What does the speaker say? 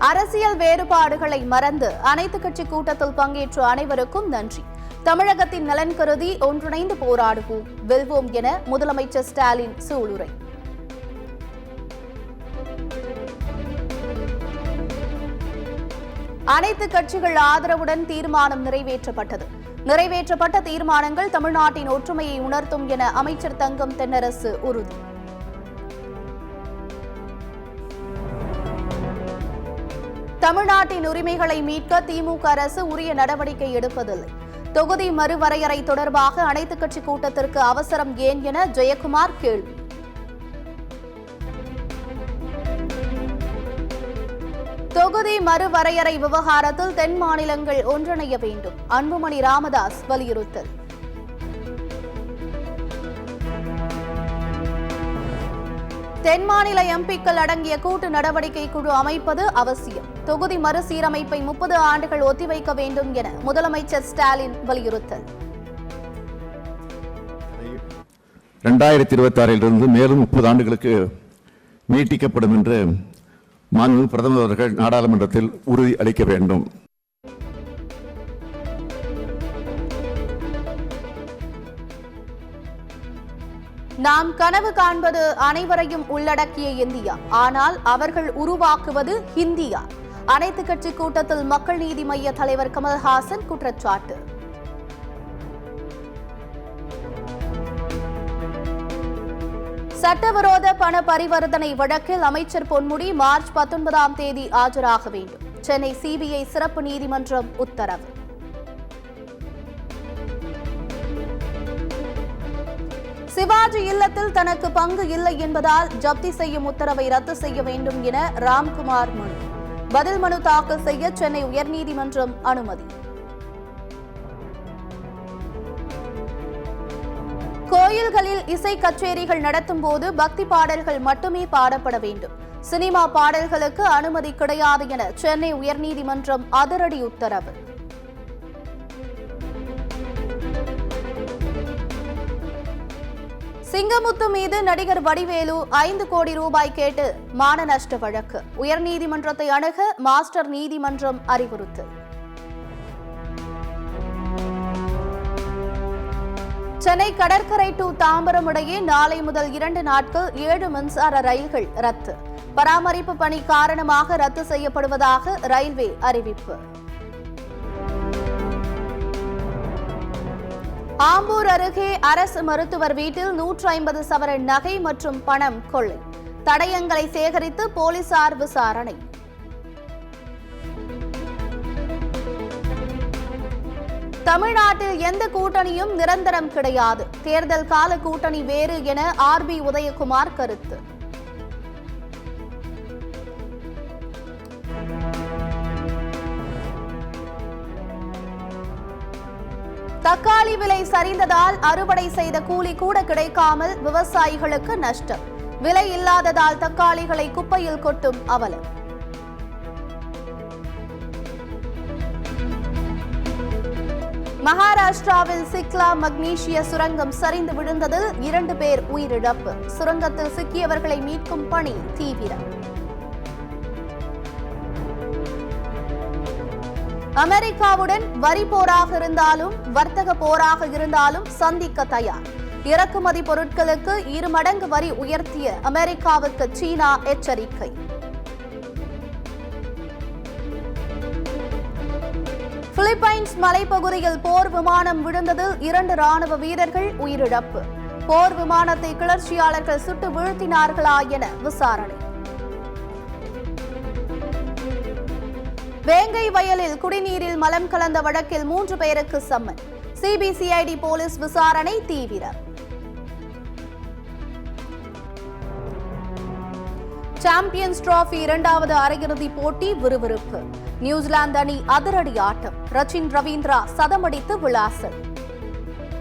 அரசியல் வேறுபாடுகளை மறந்து அனைத்து கட்சி கூட்டத்தில் பங்கேற்ற அனைவருக்கும் நன்றி. தமிழகத்தின் நலன் கருதி ஒன்றிணைந்து போராடுவோம், வெல்வோம் என முதலமைச்சர் ஸ்டாலின் சூளுரை. அனைத்து கட்சிகள் ஆதரவுடன் தீர்மானம் நிறைவேற்றப்பட்டது. நிறைவேற்றப்பட்ட தீர்மானங்கள் தமிழ்நாட்டின் ஒற்றுமையை உணர்த்தும் என அமைச்சர் தங்கம் தென்னரசு உறுதி. தமிழ்நாட்டின் உரிமைகளை மீட்க திமுக அரசு உரிய நடவடிக்கை எடுப்பதில்லை. தொகுதி மறுவரையறை தொடர்பாக அனைத்துக் கட்சி கூட்டத்திற்கு அவசரம் ஏன் என ஜெயக்குமார் கேள்வி. தொகுதி மறுவரையறை விவகாரத்தில் தென் மாநிலங்கள் ஒன்றிணைய வேண்டும், அன்புமணி ராமதாஸ் வலியுறுத்தல். தென் மாநில எம்பிக்கள் அடங்கிய கூட்டு நடவடிக்கை குழு அமைப்பது அவசியம். தொகுதி மறுசீரமைப்பை 30 ஆண்டுகள் ஒத்திவைக்க வேண்டும் என முதலமைச்சர் ஸ்டாலின் வலியுறுத்தல். 2026 மேலும் 30 ஆண்டுகளுக்கு நீட்டிக்கப்படும் என்று மாண்புமிகு பிரதமர் அவர்கள் நாடாளுமன்றத்தில் உறுதி அளிக்க வேண்டும். நாம் கனவு காண்பது அனைவரையும் உள்ளடக்கிய இந்தியா, ஆனால் அவர்கள் உருவாக்குவது ஹிந்தியா. அனைத்து கட்சி கூட்டத்தில் மக்கள் நீதி மய்ய தலைவர் கமல்ஹாசன் குற்றச்சாட்டு. சட்டவிரோத பண பரிவர்த்தனை வழக்கில் அமைச்சர் பொன்முடி மார்ச் 19ஆம் தேதி ஆஜராக வேண்டும். சென்னை சிபிஐ சிறப்பு நீதிமன்றம் உத்தரவு. சிவாஜி இல்லத்தில் தனக்கு பங்கு இல்லை என்பதால் ஜப்தி செய்யும் உத்தரவை ரத்து செய்ய வேண்டும் என ராம்குமார் மனு. பதில் மனு தாக்கல் செய்ய சென்னை உயர்நீதிமன்றம் அனுமதி. கோயில்களில் இசை கச்சேரிகள் நடத்தும் போது பக்தி பாடல்கள் மட்டுமே பாடப்பட வேண்டும். சினிமா பாடல்களுக்கு அனுமதி கிடையாது என சென்னை உயர்நீதிமன்றம் அதிரடி உத்தரவு. சிங்கமுத்து மீது நடிகர் வடிவேலு 5 கோடி ரூபாய் கேட்டு மான நஷ்ட வழக்கு. உயர்நீதிமன்றத்தை அணுக மாஸ்டர் நீதிமன்றம் அறிவுறுத்தல். சென்னை கடற்கரை டு தாம்பரம் இடையே நாளை முதல் 2 நாட்கள் 7 மின்சார ரயில்கள் ரத்து. பராமரிப்பு பணி காரணமாக ரத்து செய்யப்படுவதாக ரயில்வே அறிவிப்பு. ஆம்பூர் அருகே அரசு மருத்துவர் வீட்டில் 150 சவரன் நகை மற்றும் பணம் கொள்ளை. தடயங்களை சேகரித்து போலீசார் விசாரணை. தமிழ்நாட்டில் எந்த கூட்டணியும் நிரந்தரம் கிடையாது. தேர்தல் கால கூட்டணி வேறு என ஆர்பி உதயகுமார் கருத்து. தக்காளி விலை சரிந்ததால் அறுவடை செய்த கூலி கூட கிடைக்காமல் விவசாயிகளுக்கு நஷ்டம். விலை இல்லாததால் தக்காளிகளை குப்பையில் கொட்டும் அவலம். மகாராஷ்டிராவில் சிக்லா மக்னீசிய சுரங்கம் சரிந்து விழுந்ததில் 2 பேர் உயிரிழப்பு. சுரங்கத்தில் சிக்கியவர்களை மீட்கும் பணி தீவிரம். அமெரிக்காவுடன் வரி போராக இருந்தாலும் வர்த்தக போராக இருந்தாலும் சந்திக்க தயார். இறக்குமதி பொருட்களுக்கு 2 மடங்கு வரி உயர்த்திய அமெரிக்காவுக்கு சீனா எச்சரிக்கை. பிலிப்பைன்ஸ் மலைப்பகுதியில் போர் விமானம் விழுந்ததில் 2 ராணுவ வீரர்கள் உயிரிழப்பு. போர் விமானத்தை கிளர்ச்சியாளர்கள் சுட்டு வீழ்த்தினார்களா என விசாரணை. வேங்கை வயலில் குடிநீரில் மலம் கலந்த வழக்கில் 3 பேருக்கு சம்மன். சிபிசிஐடி போலீஸ் விசாரணை தீவிரம். சாம்பியன்ஸ் டிராபி 2வது அரையிறுதி போட்டி விறுவிறுப்பு. நியூசிலாந்து அணி அதிரடி ஆட்டம். ரச்சின் ரவீந்திரா சதமடித்து விளாசல்.